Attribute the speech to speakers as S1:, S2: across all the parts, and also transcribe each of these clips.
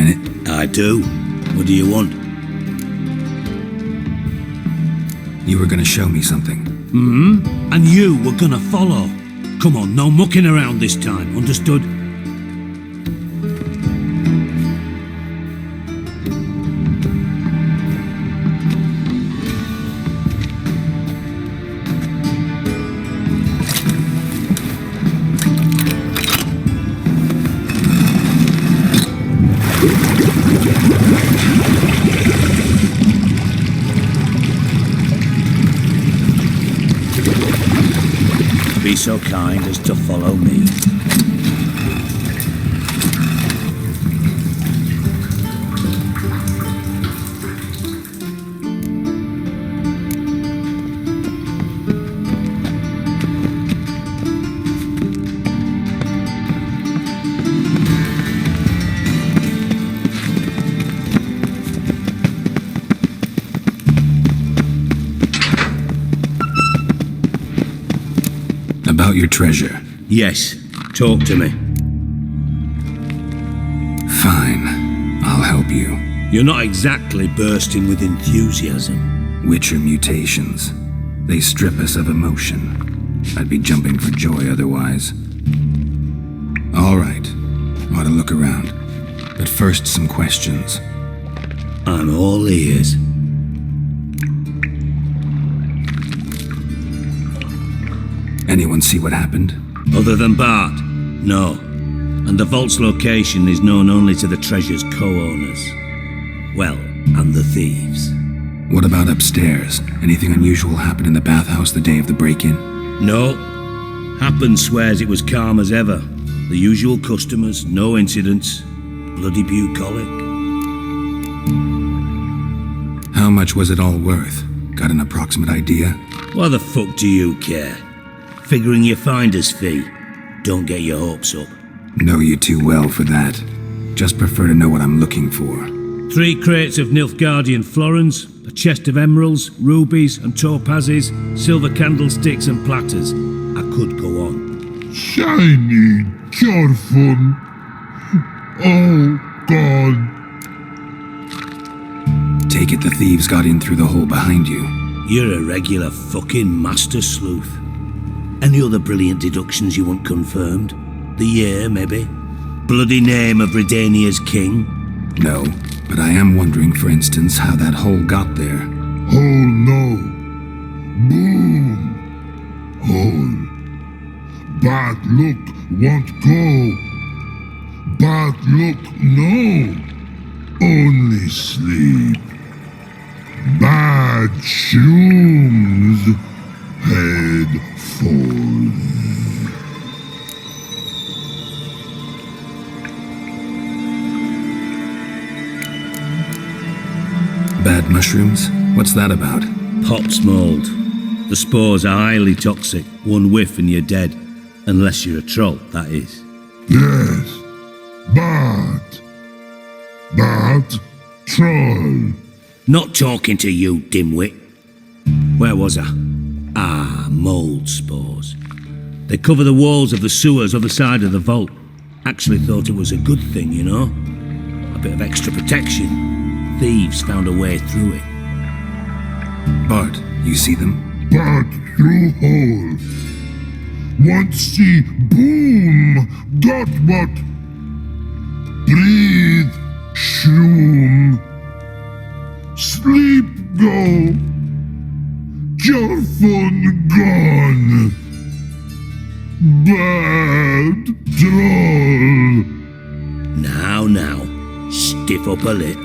S1: minute?
S2: I do. What do you want?
S1: You were gonna show me something.
S2: And you were gonna follow. Come on, no mucking around this time, understood? Be so kind as to follow me.
S1: About your treasure.
S2: Yes, talk to me.
S1: Fine. I'll help you.
S2: You're not exactly bursting with enthusiasm.
S1: Witcher mutations. They strip us of emotion. I'd be jumping for joy otherwise. All right. Ought to look around. But first, some questions.
S2: I'm all ears.
S1: Anyone see what happened?
S2: Other than Bart? No. And the vault's location is known only to the treasure's co-owners. Well, and the thieves.
S1: What about upstairs? Anything unusual happened in the bathhouse the day of the break-in?
S2: No. Happen swears it was calm as ever. The usual customers, no incidents. Bloody bucolic.
S1: How much was it all worth? Got an approximate idea?
S2: Why the fuck do you care? Figuring your finder's fee. Don't get your hopes up.
S1: Know you too well for that. Just prefer to know what I'm looking for.
S2: 3 crates of Nilfgaardian florins, a chest of emeralds, rubies and topazes, silver candlesticks and platters. I could go on.
S3: Shiny, careful. Oh, God.
S1: Take it the thieves got in through the hole behind you.
S2: You're a regular fucking master sleuth. Any other brilliant deductions you want confirmed? The year, maybe? Bloody name of Redania's king?
S1: No, but I am wondering, for instance, how that hole got there.
S3: Hole no. Boom. Hole. Bad look won't go. Bad look no. Only sleep. Bad shoes. Head falls.
S1: Bad mushrooms? What's that about?
S2: Pops mold. The spores are highly toxic. One whiff and you're dead. Unless you're a troll, that is.
S3: Yes. Bad. Bad troll.
S2: Not talking to you, dimwit. Where was I? Ah, mold spores. They cover the walls of the sewers other side of the vault. Actually thought it was a good thing, you know? A bit of extra protection. Thieves found a way through it.
S1: Bart, you see them?
S3: Bad through hole. Want see boom. Got what? Breathe. Shroom. Sleep go. Careful gone. Bad troll.
S2: Now, stiff up a lip.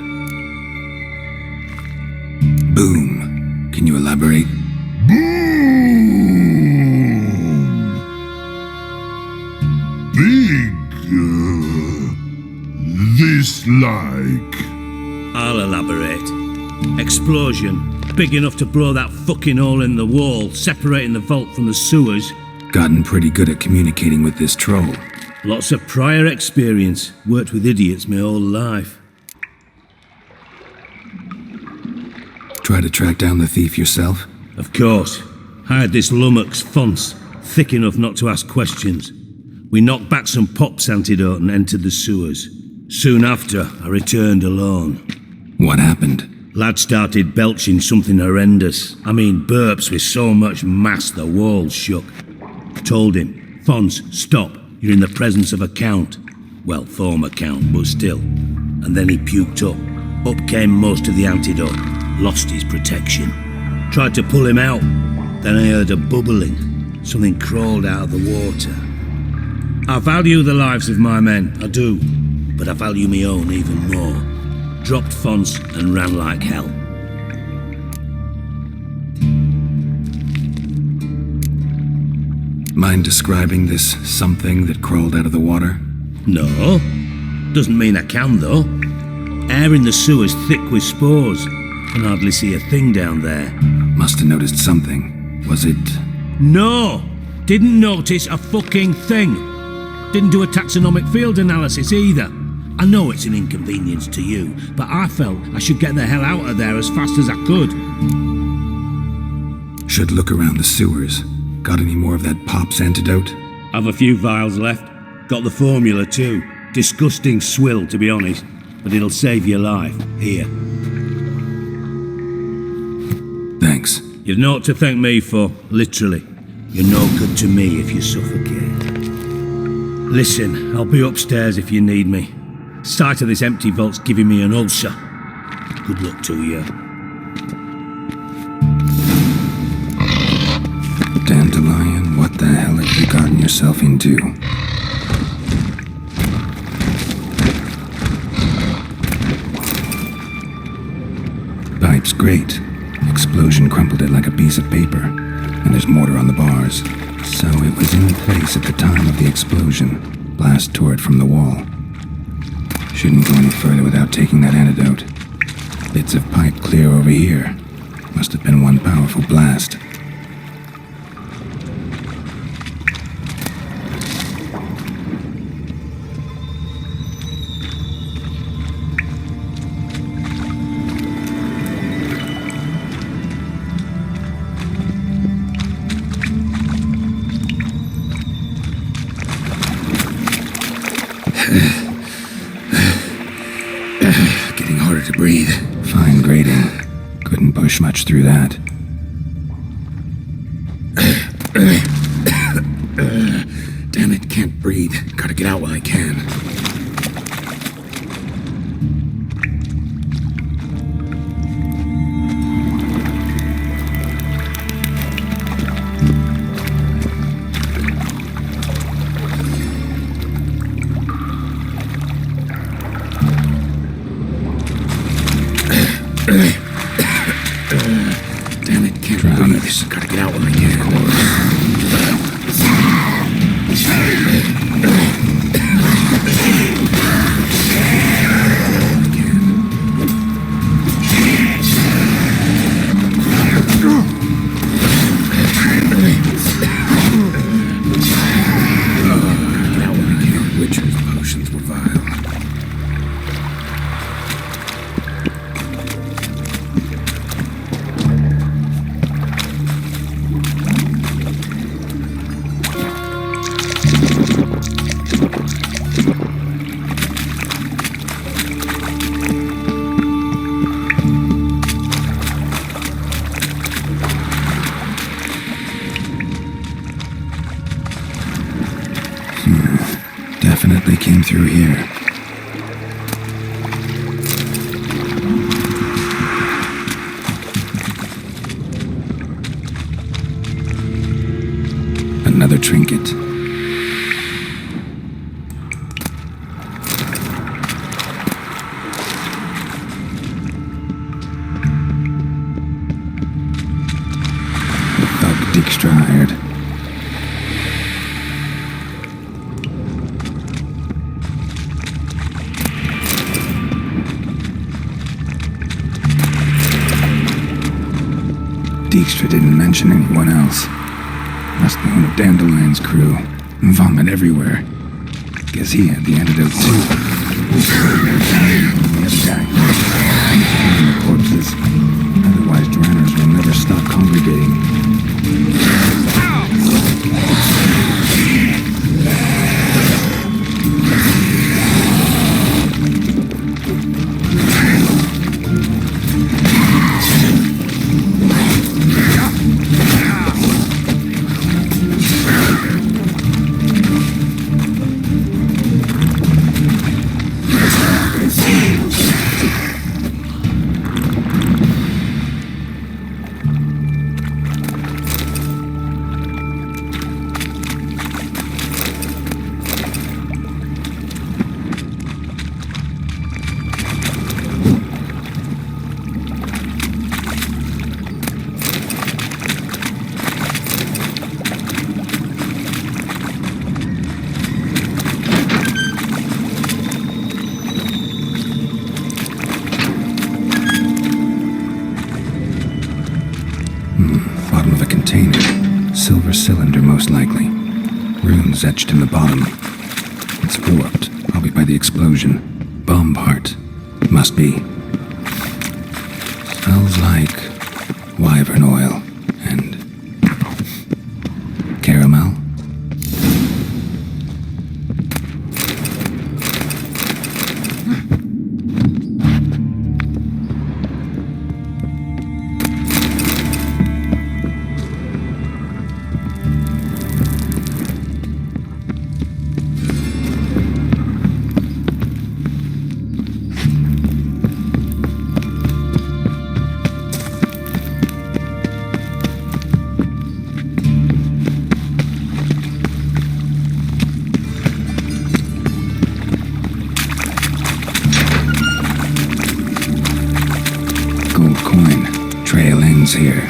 S1: Boom. Can you elaborate?
S3: Boom. Big. This like.
S2: I'll elaborate. Explosion. Big enough to blow that fucking hole in the wall, separating the vault from the sewers.
S1: Gotten pretty good at communicating with this troll.
S2: Lots of prior experience. Worked with idiots my whole life.
S1: Try to track down the thief yourself?
S2: Of course. Hired this lummox Fonce, thick enough not to ask questions. We knocked back some pops antidote and entered the sewers. Soon after, I returned alone.
S1: What happened?
S2: Lad started belching something horrendous. I mean, burps with so much mass the walls shook. Told him, Fons, stop. You're in the presence of a count. Well, former count, but still. And then he puked up. Up came most of the antidote. Lost his protection. Tried to pull him out. Then I heard a bubbling. Something crawled out of the water. I value the lives of my men, I do. But I value my own even more. Dropped Fons and ran like hell.
S1: Mind describing this something that crawled out of the water?
S2: No. Doesn't mean I can, though. Air in the sewer's thick with spores. Can hardly see a thing down there.
S1: Must have noticed something. Was it...
S2: No! Didn't notice a fucking thing. Didn't do a taxonomic field analysis either. I know it's an inconvenience to you, but I felt I should get the hell out of there as fast as I could.
S1: Should look around the sewers. Got any more of that Pop's antidote?
S2: I've a few vials left. Got the formula too. Disgusting swill, to be honest. But it'll save your life. Here.
S1: Thanks.
S2: You've naught to thank me for, literally. You're no good to me if you suffocate. Listen, I'll be upstairs if you need me. Sight of this empty vault's giving me an ulcer. Good luck to you.
S1: Dandelion, what the hell have you gotten yourself into? Pipe's great. Explosion crumpled it like a piece of paper. And there's mortar on the bars. So it was in place at the time of the explosion. Blast tore it from the wall. Shouldn't go any further without taking that antidote. Bits of pipe clear over here. Must have been one powerful blast. Getting harder to breathe. Fine grating. Couldn't push much through that. Damn it, can't breathe. Gotta get out while I can. Damn it, can't breathe. Gotta get out while I can. Witcher's potions were vile. Definitely came through here. Another trinket. Dijkstra hired. Dijkstra didn't mention anyone else. Must be one of Dandelion's crew. Vomit everywhere. Guess he had the antidote too. The other guy. The corpses. Otherwise, drowners will never stop congregating. most likely. Runes etched in the bottom. It's warped, probably by the explosion. Bomb part. Must be. Smells like wyvern oil and caramel. Here.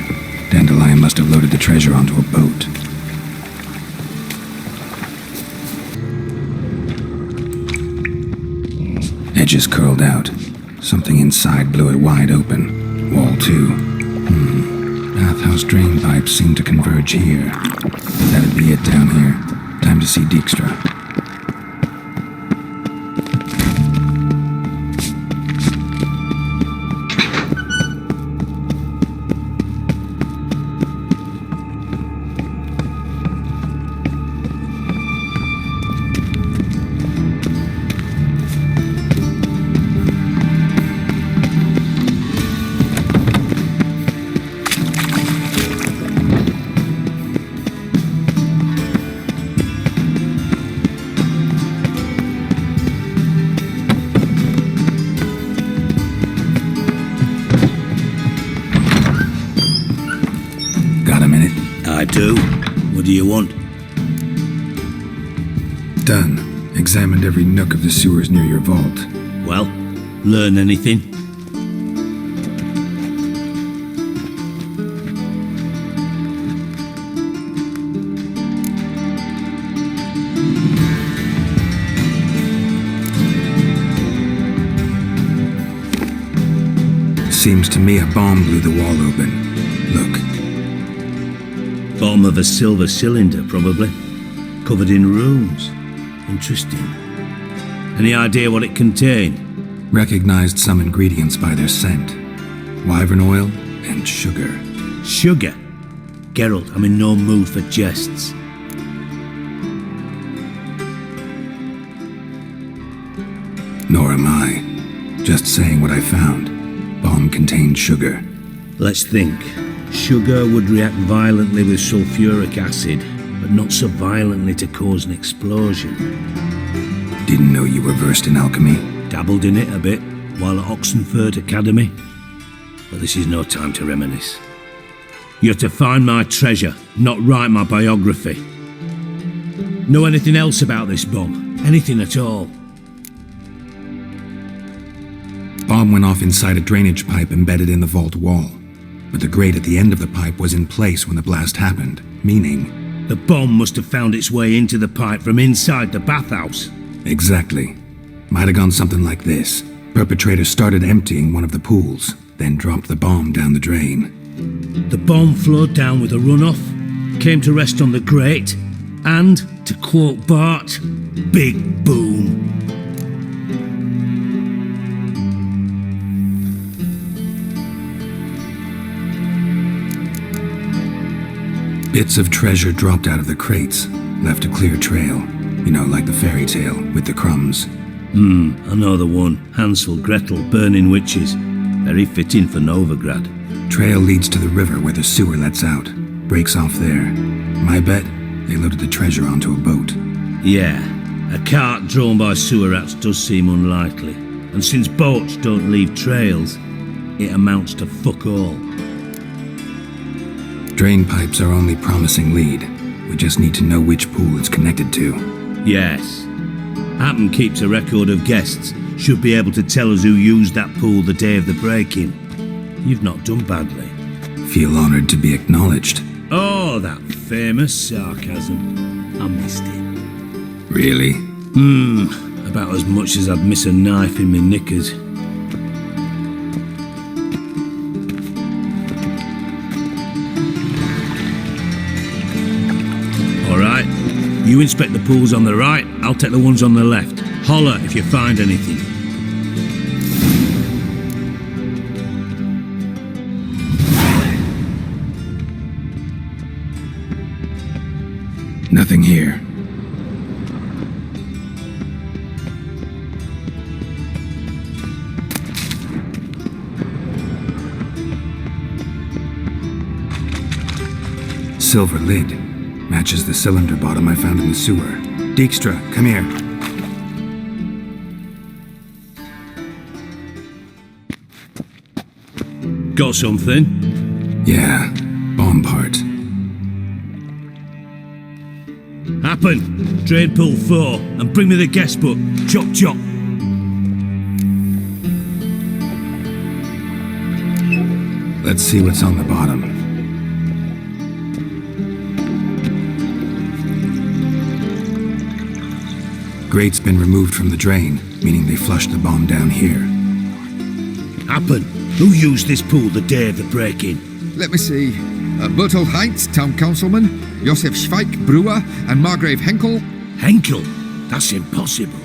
S1: Dandelion must have loaded the treasure onto a boat. Edges curled out. Something inside blew it wide open. Wall 2. Bathhouse drain pipes seem to converge here. That'd be it down here. Time to see Dijkstra.
S2: I do. What do you want?
S1: Done. Examined every nook of the sewers near your vault.
S2: Well, learn anything?
S1: Seems to me a bomb blew the wall open. Look.
S2: Bottom of a silver cylinder, probably. Covered in runes. Interesting. Any idea what it contained?
S1: Recognized some ingredients by their scent. Wyvern oil and sugar.
S2: Sugar? Geralt, I'm in no mood for jests.
S1: Nor am I. Just saying what I found. Bomb contained sugar.
S2: Let's think. Sugar would react violently with sulfuric acid, but not so violently to cause an explosion.
S1: Didn't know you were versed in alchemy.
S2: Dabbled in it a bit while at Oxenford Academy. But this is no time to reminisce. You're to find my treasure, not write my biography. Know anything else about this bomb? Anything at all?
S1: Bomb went off inside a drainage pipe embedded in the vault wall. But the grate at the end of the pipe was in place when the blast happened, meaning...
S2: The bomb must have found its way into the pipe from inside the bathhouse.
S1: Exactly. Might have gone something like this. Perpetrator started emptying one of the pools, then dropped the bomb down the drain.
S2: The bomb flowed down with a runoff, came to rest on the grate, and, to quote Bart, big boom.
S1: Bits of treasure dropped out of the crates, left a clear trail. You know, like the fairy tale, with the crumbs.
S2: I know the one. Hansel, Gretel, burning witches. Very fitting for Novigrad.
S1: Trail leads to the river where the sewer lets out. Breaks off there. My bet, they loaded the treasure onto a boat.
S2: Yeah, a cart drawn by sewer rats does seem unlikely. And since boats don't leave trails, it amounts to fuck all.
S1: Drain pipes are only promising lead. We just need to know which pool it's connected to.
S2: Yes. Happen keeps a record of guests. Should be able to tell us who used that pool the day of the break-in. You've not done badly.
S1: Feel honored to be acknowledged.
S2: Oh, that famous sarcasm. I missed it.
S1: Really?
S2: About as much as I'd miss a knife in my knickers. You inspect the pools on the right, I'll take the ones on the left. Holler if you find anything.
S1: Nothing here. Silver lid. Matches the cylinder bottom I found in the sewer. Dijkstra, come here.
S2: Got something?
S1: Yeah, bomb part.
S2: Happen. Drain pool 4 and bring me the guest book. Chop chop.
S1: Let's see what's on the bottom. Grate's been removed from the drain, meaning they flushed the bomb down here.
S2: Happen. Who used this pool the day of the break-in?
S4: Let me see. Bertold Heinz, Town Councilman, Josef Schweik, Brewer, and Margrave Henckel.
S2: Henckel? That's impossible.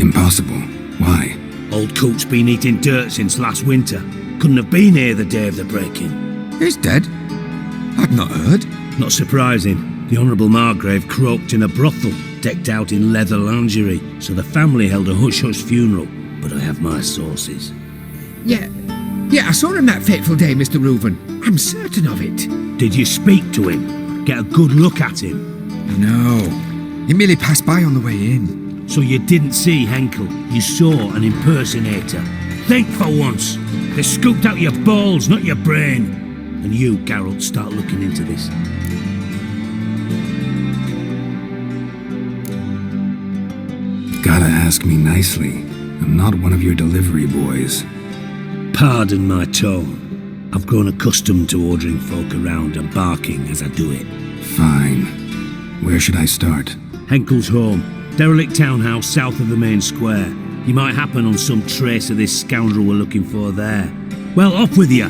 S1: Impossible. Why?
S2: Old Coot's been eating dirt since last winter. Couldn't have been here the day of the break-in.
S4: He's dead? I'd not heard.
S2: Not surprising. The Honourable Margrave croaked in a brothel, decked out in leather lingerie, so the family held a hush-hush funeral. But I have my sources.
S4: Yeah, I saw him that fateful day, Mr. Reuven. I'm certain of it.
S2: Did you speak to him? Get a good look at him?
S4: No, he merely passed by on the way in.
S2: So you didn't see Henckel, you saw an impersonator. Think for once. They scooped out your balls, not your brain. And you, Geralt, start looking into this.
S1: Gotta ask me nicely. I'm not one of your delivery boys.
S2: Pardon my tone. I've grown accustomed to ordering folk around and barking as I do it.
S1: Fine. Where should I start?
S2: Henckel's home. Derelict townhouse south of the main square. You might happen on some trace of this scoundrel we're looking for there. Well, off with you!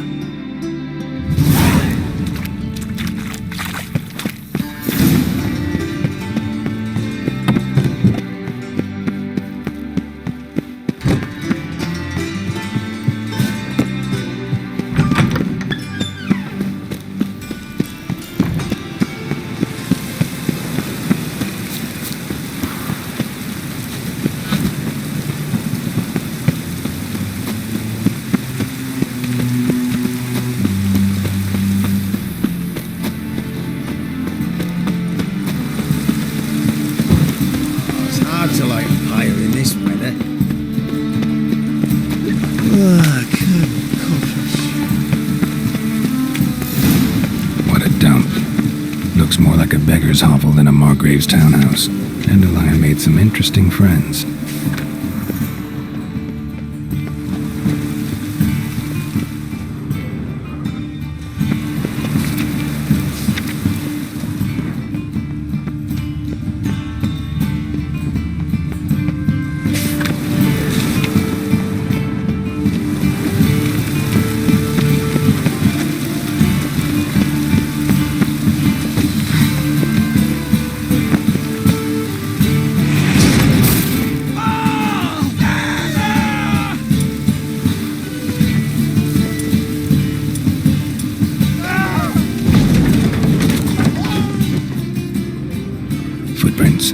S5: To light a fire in this weather.
S1: What a dump. Looks more like a beggar's hovel than a Margrave's townhouse. Dandelion made some interesting friends. Footprints.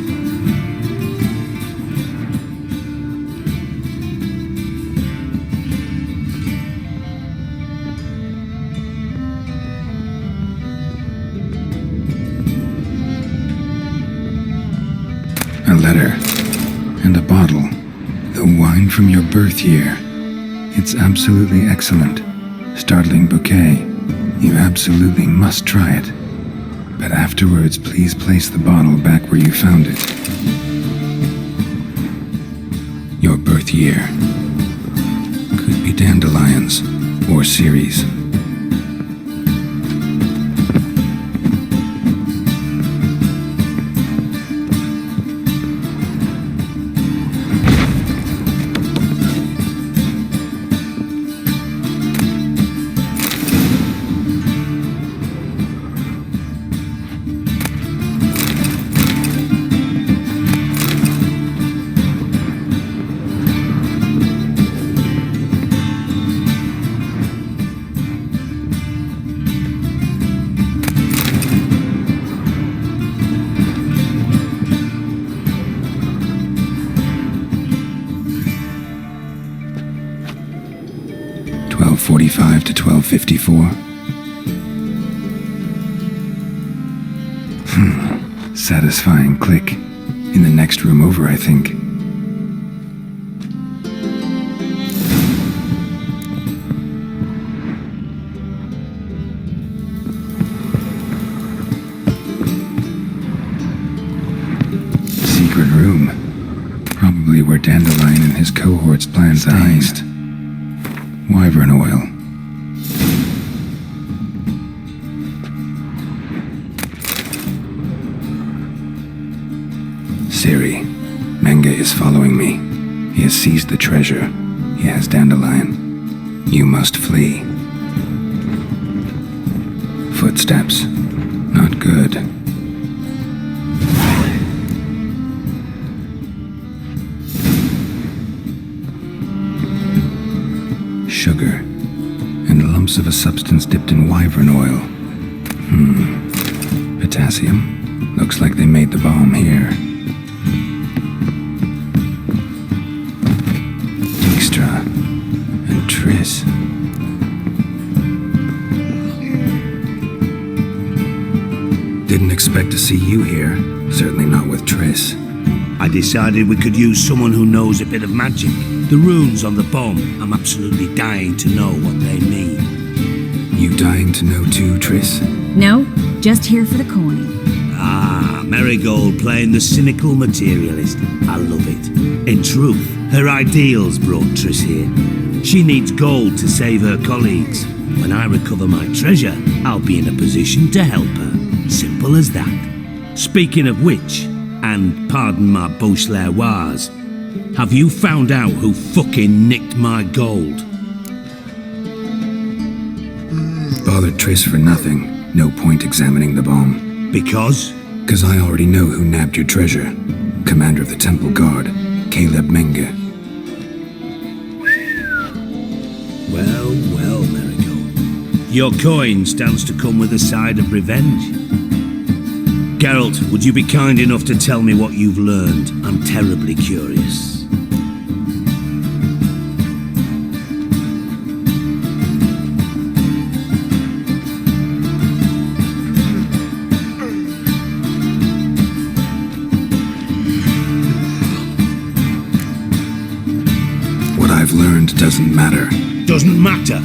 S1: A letter. And a bottle. The wine from your birth year. It's absolutely excellent. Startling bouquet. You absolutely must try it. But afterwards, please place the bottle back where you found it. Your birth year. Could be dandelions or Ceres. 5 to 1254. Satisfying click. In the next room over, I think. Secret room. Probably where Dandelion and his cohorts planned the heist. Wyvern oil. Siri, Menge is following me. He has seized the treasure. He has Dandelion. You must flee. Footsteps. Not good. Sugar. And lumps of a substance dipped in wyvern oil. Potassium. Looks like they made the bomb here. Dijkstra and Triss. Didn't expect to see you here. Certainly not with Triss.
S2: I decided we could use someone who knows a bit of magic. The runes on the bomb, I'm absolutely dying to know what they mean.
S1: You dying to know too, Triss?
S6: No, just here for the coin.
S2: Ah, Marigold playing the cynical materialist. I love it. In truth, her ideals brought Triss here. She needs gold to save her colleagues. When I recover my treasure, I'll be in a position to help her. Simple as that. Speaking of which, and pardon my Beauclervoise, have you found out who fucking nicked my gold?
S1: Bothered Triss for nothing. No point examining the bomb.
S2: Because?
S1: 'Cause I already know who nabbed your treasure. Commander of the Temple Guard, Caleb Menge.
S2: Well, well, Marigold. Your coin stands to come with a side of revenge. Geralt, would you be kind enough to tell me what you've learned? I'm terribly curious.
S1: What I've learned doesn't matter.
S2: Doesn't matter.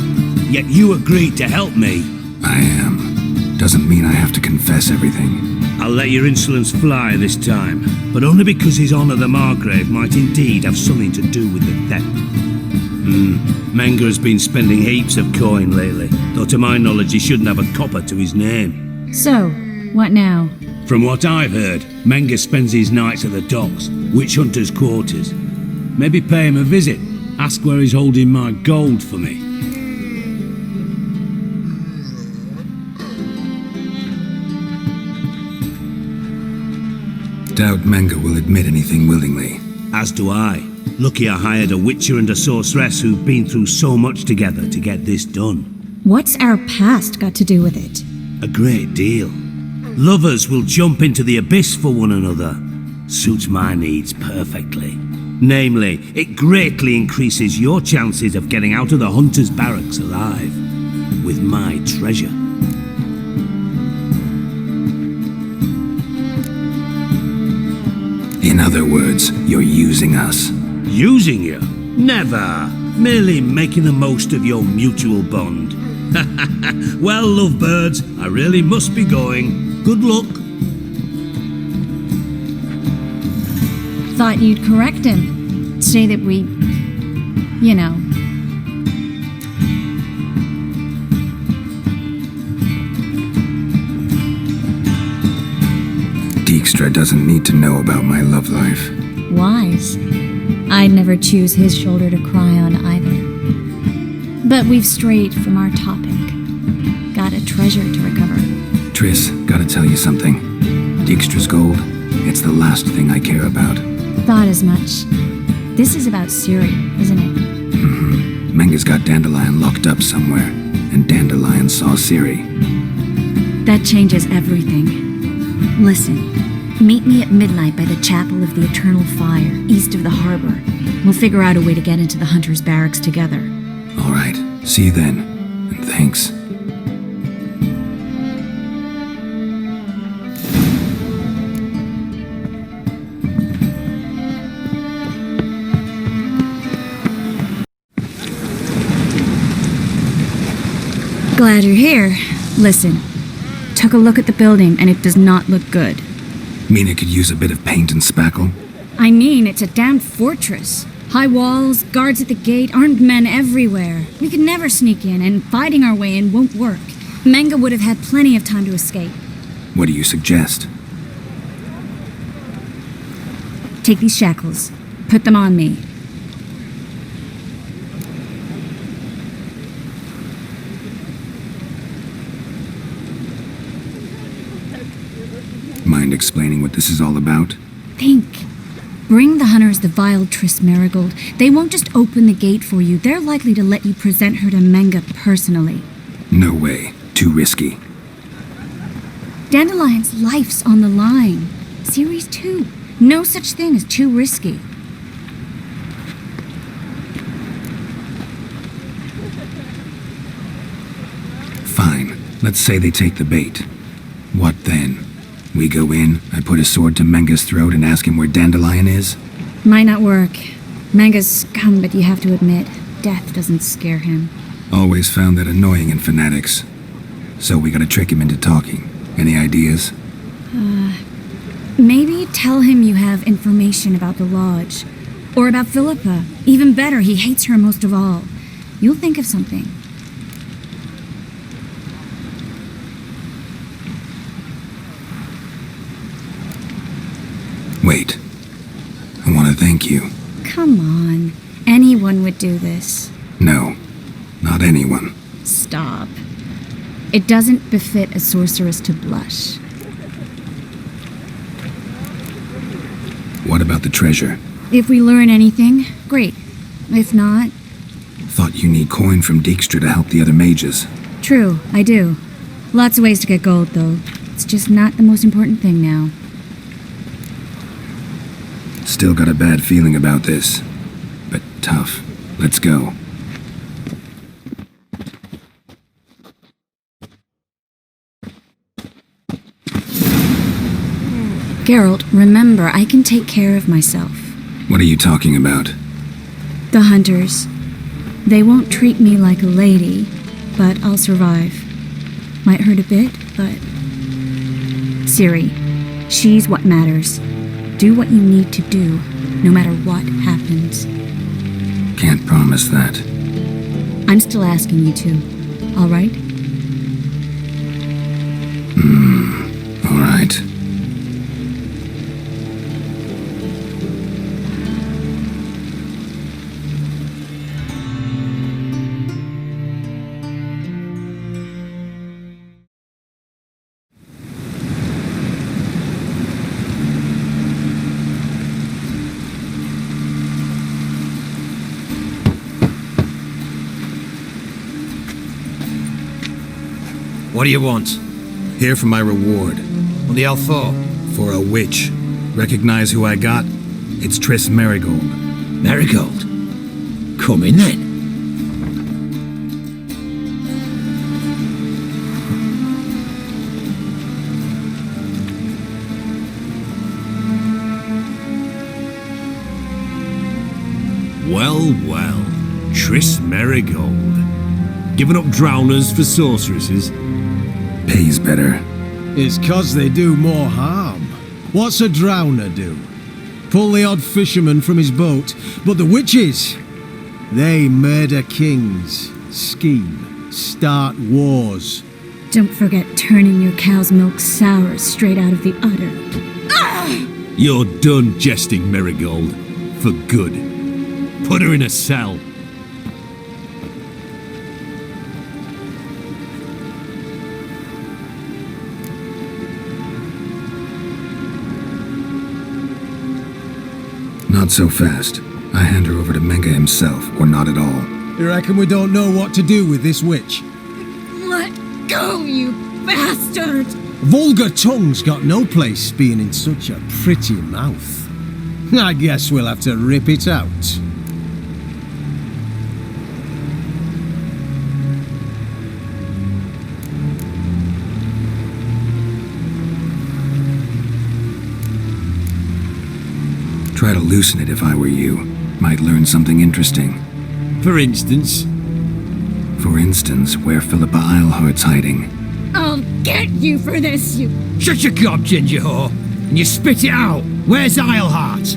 S2: Yet you agreed to help me.
S1: I am. Doesn't mean I have to confess everything.
S2: I'll let your insolence fly this time, but only because His Honour the Margrave might indeed have something to do with the theft. Menge has been spending heaps of coin lately, though to my knowledge he shouldn't have a copper to his name.
S6: So, what now?
S2: From what I've heard, Menge spends his nights at the docks, witch hunters' quarters. Maybe pay him a visit, ask where he's holding my gold for me.
S1: Doubt Menge will admit anything willingly.
S2: As do I. Lucky I hired a witcher and a sorceress who've been through so much together to get this done.
S6: What's our past got to do with it?
S2: A great deal. Lovers will jump into the abyss for one another. Suits my needs perfectly. Namely, it greatly increases your chances of getting out of the hunter's barracks alive. With my treasure.
S1: In other words, you're using us.
S2: Using you? Never. Merely making the most of your mutual bond. Well, lovebirds, I really must be going. Good luck.
S6: Thought you'd correct him. Say that we... you know...
S1: Dijkstra doesn't need to know about my love life.
S6: wise. I'd never choose his shoulder to cry on either. But we've strayed from our topic. Got a treasure to recover.
S1: Triss, gotta tell you something. Dijkstra's gold, it's the last thing I care about.
S6: Thought as much. This is about Siri, isn't it?
S1: Mm-hmm. Menge's got Dandelion locked up somewhere, and Dandelion saw Siri.
S6: That changes everything. Listen, meet me at midnight by the Chapel of the Eternal Fire, east of the harbor. We'll figure out a way to get into the Hunter's Barracks together.
S1: All right, see you then. And thanks.
S6: Glad you're here. Listen, took a look at the building and it does not look good.
S1: Mean it could use a bit of paint and spackle?
S6: I mean, it's a damned fortress. High walls, guards at the gate, armed men everywhere. We could never sneak in, and fighting our way in won't work. Menga would have had plenty of time to escape.
S1: What do you suggest?
S6: Take these shackles. Put them on me.
S1: Mind explaining what this is all about?
S6: Think. Bring the hunters the vile Triss Marigold. They won't just open the gate for you. They're likely to let you present her to Menga personally.
S1: No way. Too risky.
S6: Dandelion's life's on the line. Series 2. No such thing as too risky.
S1: Fine. Let's say they take the bait. What then? We go in, I put a sword to Menga's throat and ask him where Dandelion is?
S6: Might not work. Menga's scum, but you have to admit, death doesn't scare him.
S1: Always found that annoying in fanatics. So we gotta trick him into talking. Any ideas?
S6: Maybe tell him you have information about the lodge. Or about Philippa. Even better, he hates her most of all. You'll think of something.
S1: Wait. I want to thank you.
S6: Come on. Anyone would do this.
S1: No. Not anyone.
S6: Stop. It doesn't befit a sorceress to blush.
S1: What about the treasure?
S6: If we learn anything, great. If not,
S1: Thought you need coin from Dijkstra to help the other mages.
S6: true, I do. Lots of ways to get gold, though. It's just not the most important thing now.
S1: Still got a bad feeling about this. But tough. Let's go.
S6: Geralt, remember, I can take care of myself.
S1: What are you talking about?
S6: The hunters. They won't treat me like a lady, but I'll survive. Might hurt a bit, but... Ciri, she's what matters. Do what you need to do, no matter what happens.
S1: Can't promise that.
S6: I'm still asking you to, all right?
S1: All right.
S5: What do you want?
S1: Here for my reward.
S5: What the hell for?
S1: For a witch. Recognize who I got? It's Triss Marigold.
S5: Marigold? Come in then.
S2: Well, well. Triss Marigold. Giving up drowners for sorceresses?
S1: Pays better.
S7: It's 'cause they do more harm. What's a drowner do? Pull the odd fisherman from his boat, but the witches, they murder kings, scheme, start wars.
S6: Don't forget turning your cow's milk sour straight out of the udder.
S2: You're done jesting, Marigold. For good. Put her in a cell.
S1: Not so fast. I hand her over to Menga himself, or not at all.
S7: You reckon we don't know what to do with this witch?
S6: Let go, you bastard!
S7: Vulgar tongue's got no place being in such a pretty mouth. I guess we'll have to rip it out.
S1: Try to loosen it if I were you. Might learn something interesting.
S5: For instance?
S1: For instance, where Philippa Eilhart's hiding.
S6: I'll get you for this, you...
S5: Shut your gob, ginger whore, and you spit it out. Where's Eilhart?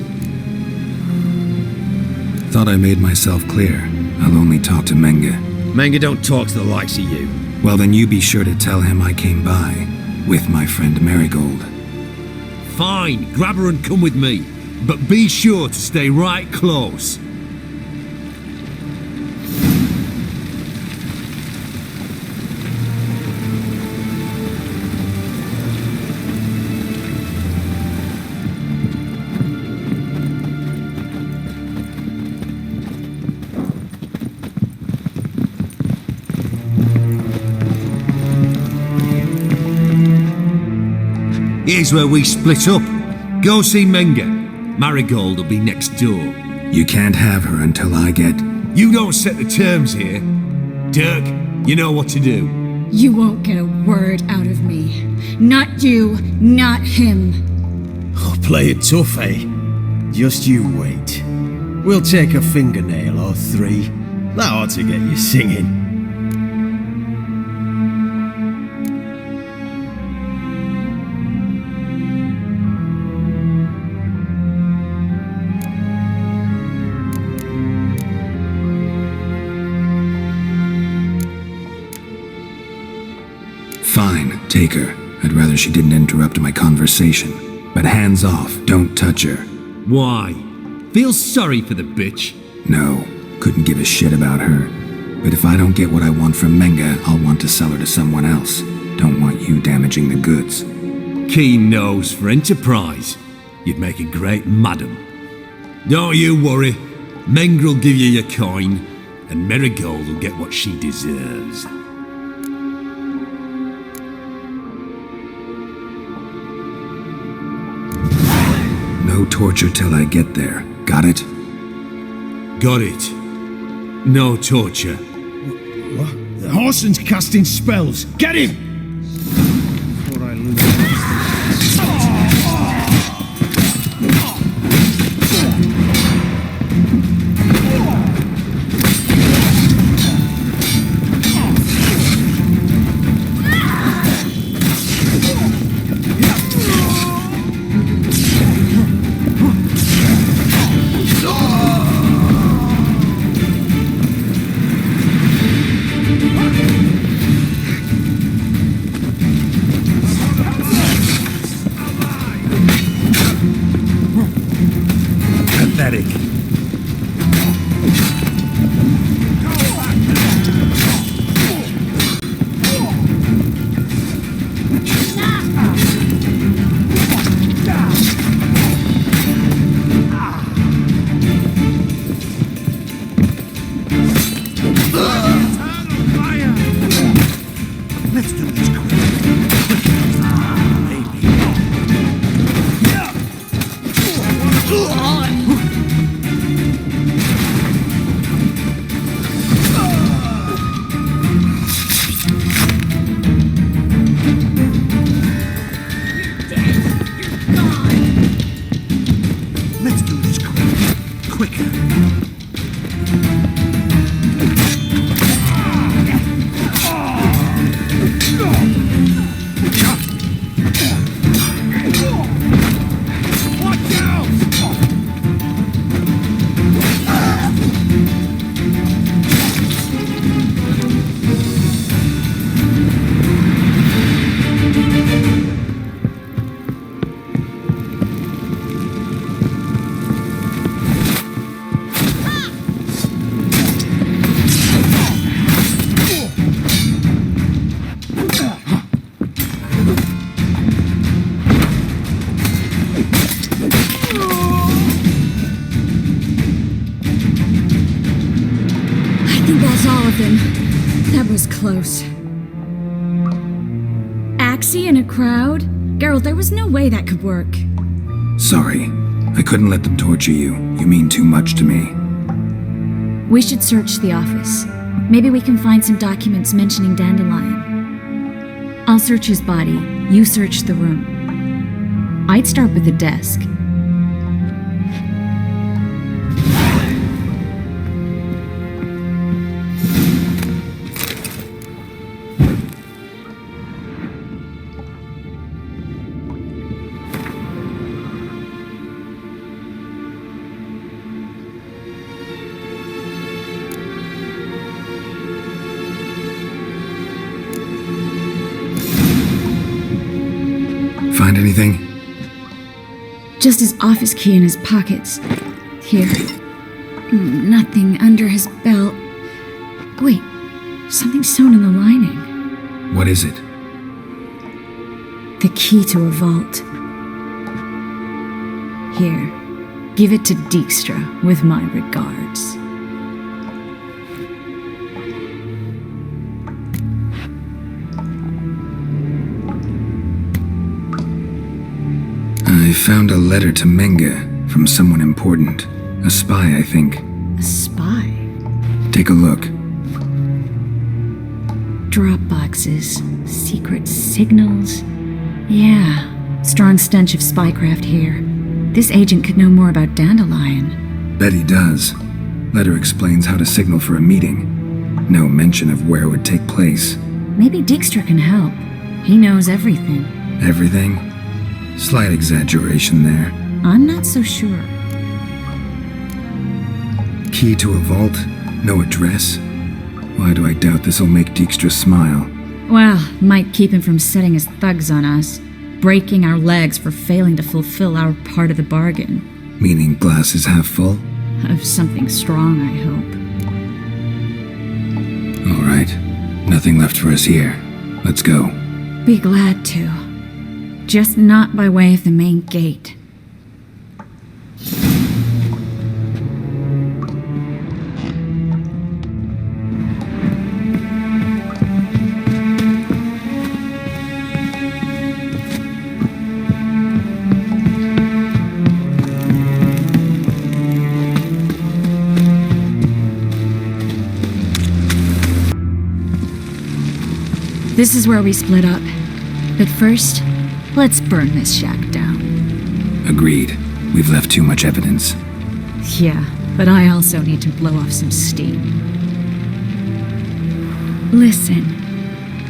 S1: Thought I made myself clear. I'll only talk to Menge.
S5: Menge don't talk to the likes of you.
S1: Well, then you be sure to tell him I came by. With my friend Marigold.
S5: Fine, grab her and come with me. But be sure to stay right close. Here's where we split up. Go see Menge. Marigold will be next door.
S1: You can't have her until I get...
S5: You don't set the terms here. Dirk, you know what to do.
S6: You won't get a word out of me. Not you, not him.
S7: Oh, play it tough, eh? Just you wait. We'll take a fingernail or three. That ought to get you singing.
S1: Fine, take her. I'd rather she didn't interrupt my conversation. But hands off, don't touch her.
S5: Why? Feel sorry for the bitch?
S1: No, couldn't give a shit about her. But if I don't get what I want from Menge, I'll want to sell her to someone else. Don't want you damaging the goods.
S5: Keen nose for enterprise. You'd make a great madam. Don't you worry. Menge will give you your coin, and Marigold will get what she deserves.
S1: No torture till I get there. Got it?
S5: Got it. No torture.
S7: What? The Horson's casting spells. Get him! Before I lose
S5: Pathetic.
S2: Let's do this quick. Let's do this quicker.
S6: That was close. Axie in a crowd? Geralt, there was no way that could work.
S1: Sorry. I couldn't let them torture you. You mean too much to me.
S6: We should search the office. Maybe we can find some documents mentioning Dandelion. I'll search his body. You search the room. I'd start with the desk.
S1: anything?
S6: Just his office key in his pockets. Here. Nothing under his belt. Wait, something sewn in the lining.
S1: What is it?
S6: The key to a vault. Here, give it to Dijkstra with my regards.
S1: I found a letter to Menge from someone important. A spy, I think.
S6: A spy?
S1: Take a look.
S6: Drop boxes, secret signals. Yeah, strong stench of spycraft here. This agent could know more about Dandelion.
S1: Bet he does. Letter explains how to signal for a meeting. No mention of where it would take place.
S6: Maybe Dijkstra can help. He knows everything.
S1: Everything? Slight exaggeration there.
S6: I'm not so sure.
S1: Key to a vault? No address? Why do I doubt this'll make Dijkstra smile?
S6: Well, might keep him from setting his thugs on us. Breaking our legs for failing to fulfill our part of the bargain.
S1: Meaning glass is half full?
S6: Of something strong, I hope.
S1: All right. Nothing left for us here. Let's go.
S6: Be glad to. Just not by way of the main gate. This is where we split up. But first, let's burn this shack down.
S1: Agreed. We've left too much evidence.
S6: Yeah, but I also need to blow off some steam. Listen,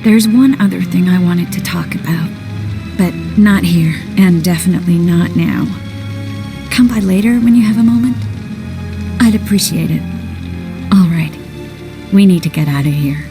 S6: there's one other thing I wanted to talk about. But not here, and definitely not now. Come by later when you have a moment? I'd appreciate it. All right, we need to get out of here.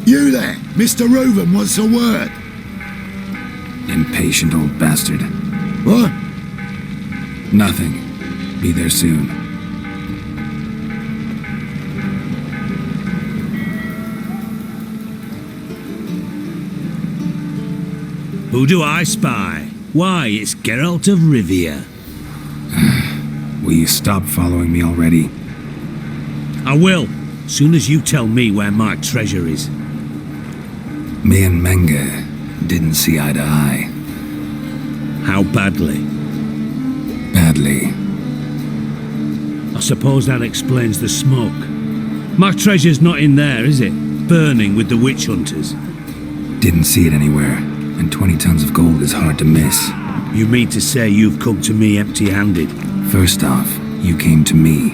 S3: You there, Mr. Reuven wants a word.
S1: Impatient old bastard.
S3: What?
S1: Nothing. Be there soon.
S2: Who do I spy? Why, it's Geralt of Rivia.
S1: Will you stop following me already?
S2: I will, soon as you tell me where my treasure is.
S1: Me and Menge didn't see eye to eye.
S2: How badly?
S1: Badly.
S2: I suppose that explains the smoke. My treasure's not in there, is it? Burning with the witch hunters.
S1: Didn't see it anywhere, and 20 tons of gold is hard to miss.
S2: You mean to say you've come to me empty-handed?
S1: First off, you came to me.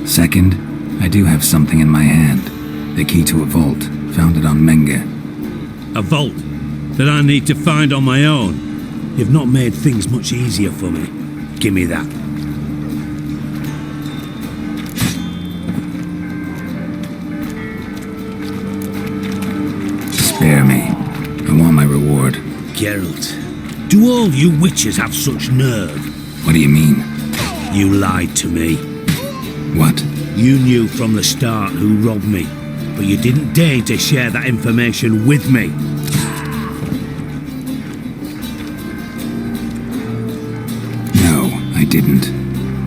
S1: Second, I do have something in my hand. The key to a vault, found it on Menge.
S2: A vault that I need to find on my own. You've not made things much easier for me. Give me that.
S1: Spare me. I want my reward.
S2: Geralt, do all you witches have such nerve?
S1: What do you mean?
S2: You lied to me.
S1: What?
S2: You knew from the start who robbed me, but you didn't deign to share that information with me.
S1: No, I didn't.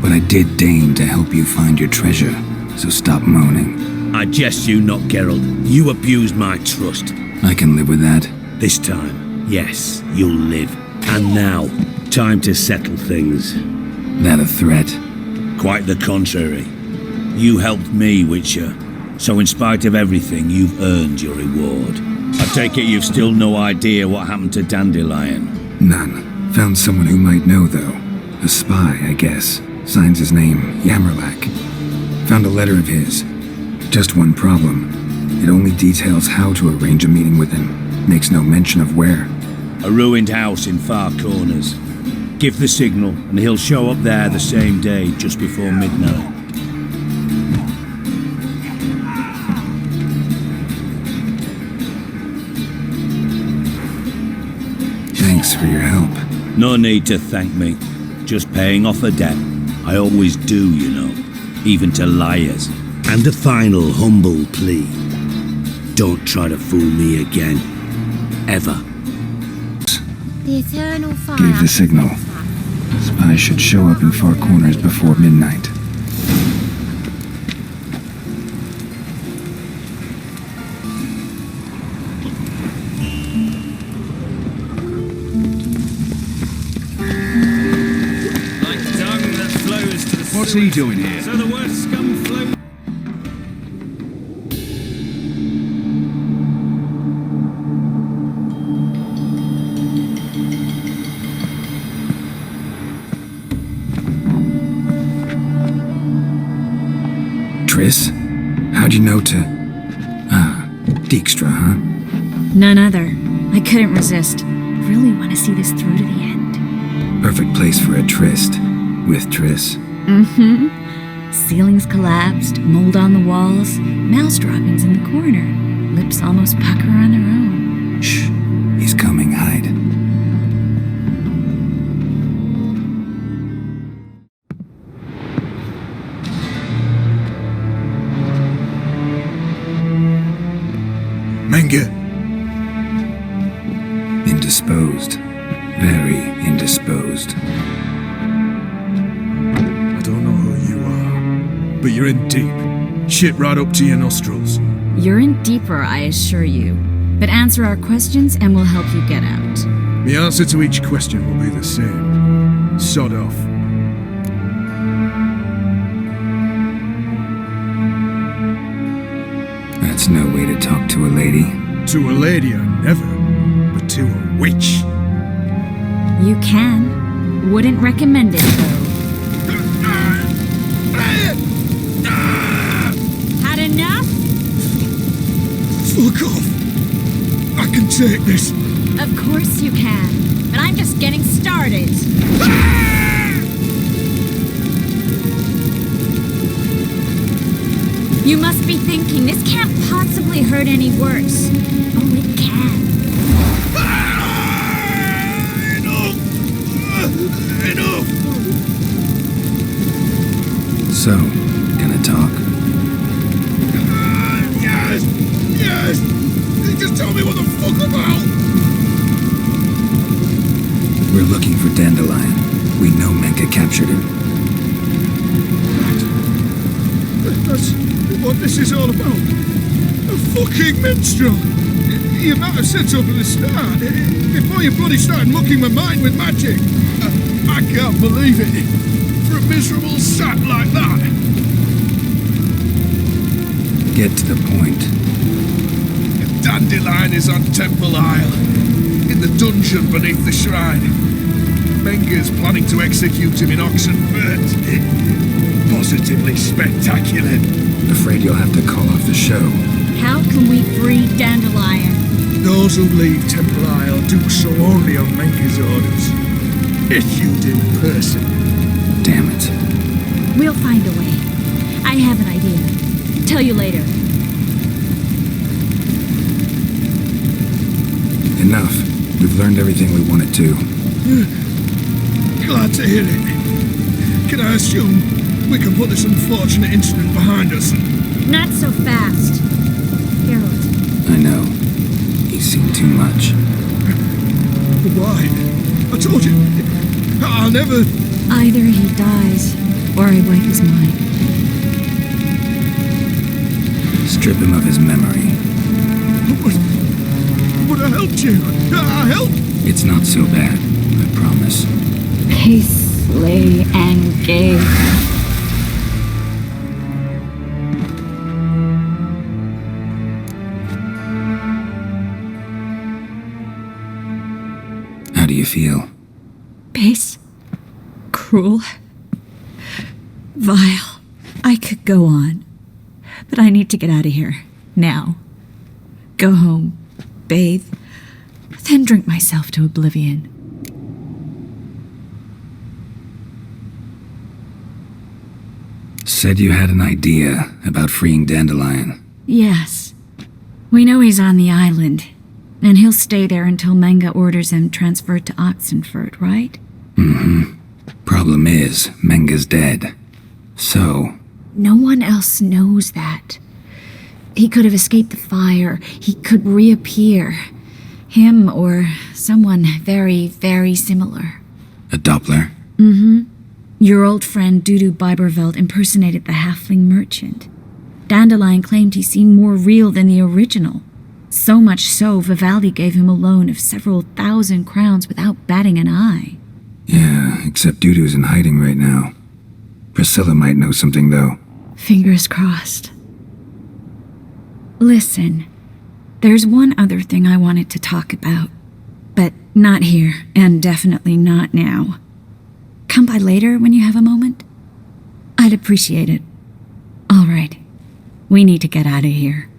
S1: But I did deign to help you find your treasure, so stop moaning.
S2: I jest you not, Geralt. You abused my trust.
S1: I can live with that.
S2: This time, yes, you'll live. And now, time to settle things.
S1: That a threat?
S2: Quite the contrary. You helped me, Witcher. So in spite of everything, you've earned your reward. I take it you've still no idea what happened to Dandelion.
S1: None. Found someone who might know, though. A spy, I guess. Signs his name, Yammerlak. Found a letter of his. Just one problem. It only details how to arrange a meeting with him. Makes no mention of where.
S2: A ruined house in Far Corners. Give the signal, and he'll show up there the same day, just before midnight.
S1: Thanks for your help.
S2: No need to thank me. Just paying off a debt. I always do, you know. Even to liars. And a final humble plea. Don't try to fool me again. Ever.
S8: The eternal fire.
S1: Gave the signal. Spies should show up in Far Corners before midnight.
S3: What's he doing here?
S2: So the word scum flow.
S1: Triss? How'd you know to... Dijkstra, huh?
S6: None other. I couldn't resist. Really want to see this through to the end.
S1: Perfect place for a tryst. With Triss.
S6: Mm-hmm. Ceilings collapsed, mold on the walls, mouse droppings in the corner. Lips almost pucker on their own.
S1: Shh. He's coming, hide.
S3: Menge.
S1: Indisposed. Very indisposed.
S3: I don't know who you are, but you're in deep. Shit right up to your nostrils.
S6: You're in deeper, I assure you. But answer our questions and we'll help you get out.
S3: The answer to each question will be the same. Sod off.
S1: That's no way to talk to a lady.
S3: To a lady, I never. But to a witch.
S6: You can. Wouldn't recommend it, though. Had enough?
S3: Fuck off. I can take this.
S6: Of course you can. But I'm just getting started. You must be thinking, this can't possibly hurt any worse. Oh, it can.
S3: Enough!
S1: So, gonna talk?
S3: Yes! Yes! Just tell me what the fuck about!
S1: We're looking for Dandelion. We know Menka captured him.
S3: That's what this is all about. A fucking minstrel! You might have said so from the start, before you bloody started mucking my mind with magic. I can't believe it. For a miserable sap like that.
S1: Get to the point.
S3: Dandelion is on Temple Isle, in the dungeon beneath the shrine. Menger's planning to execute him in Oxenfurt. Positively spectacular.
S1: Afraid you'll have to call off the show.
S6: How can we free Dandelion?
S3: Those who leave Temple Isle do so only on Menger's orders. Issued in person.
S1: Damn it.
S6: We'll find a way. I have an idea. Tell you later.
S1: Enough. We've learned everything we wanted to.
S3: Glad to hear it. Can I assume we can put this unfortunate incident behind us?
S6: Not so fast. Harold.
S1: I know. He's seen too much.
S3: Why? I told you. I'll never...
S6: Either he dies, or I wipe his mind.
S1: Strip him of his memory.
S3: But I helped you. I helped.
S1: It's not so bad, I promise.
S6: Peace, lay, and gay.
S1: How do you feel?
S6: Pace. cruel, vile. I could go on, but I need to get out of here, now. Go home, bathe, then drink myself to oblivion.
S1: Said you had an idea about freeing Dandelion.
S6: Yes. We know he's on the island, and he'll stay there until Menga orders him transferred to Oxenford, right?
S1: Mm-hmm. Problem is, Menga's dead. So...
S6: No one else knows that. He could have escaped the fire. He could reappear. Him or someone very, very similar.
S1: a Doppler?
S6: Mm-hmm. Your old friend Dudu Biberveld impersonated the halfling merchant. Dandelion claimed he seemed more real than the original. So much so, Vivaldi gave him a loan of several thousand crowns without batting an eye.
S1: Yeah, except Dudu's in hiding right now. Priscilla might know something, though.
S6: Fingers crossed. Listen, there's one other thing I wanted to talk about. But not here, and definitely not now. Come by later when you have a moment? I'd appreciate it. All right. We need to get out of here.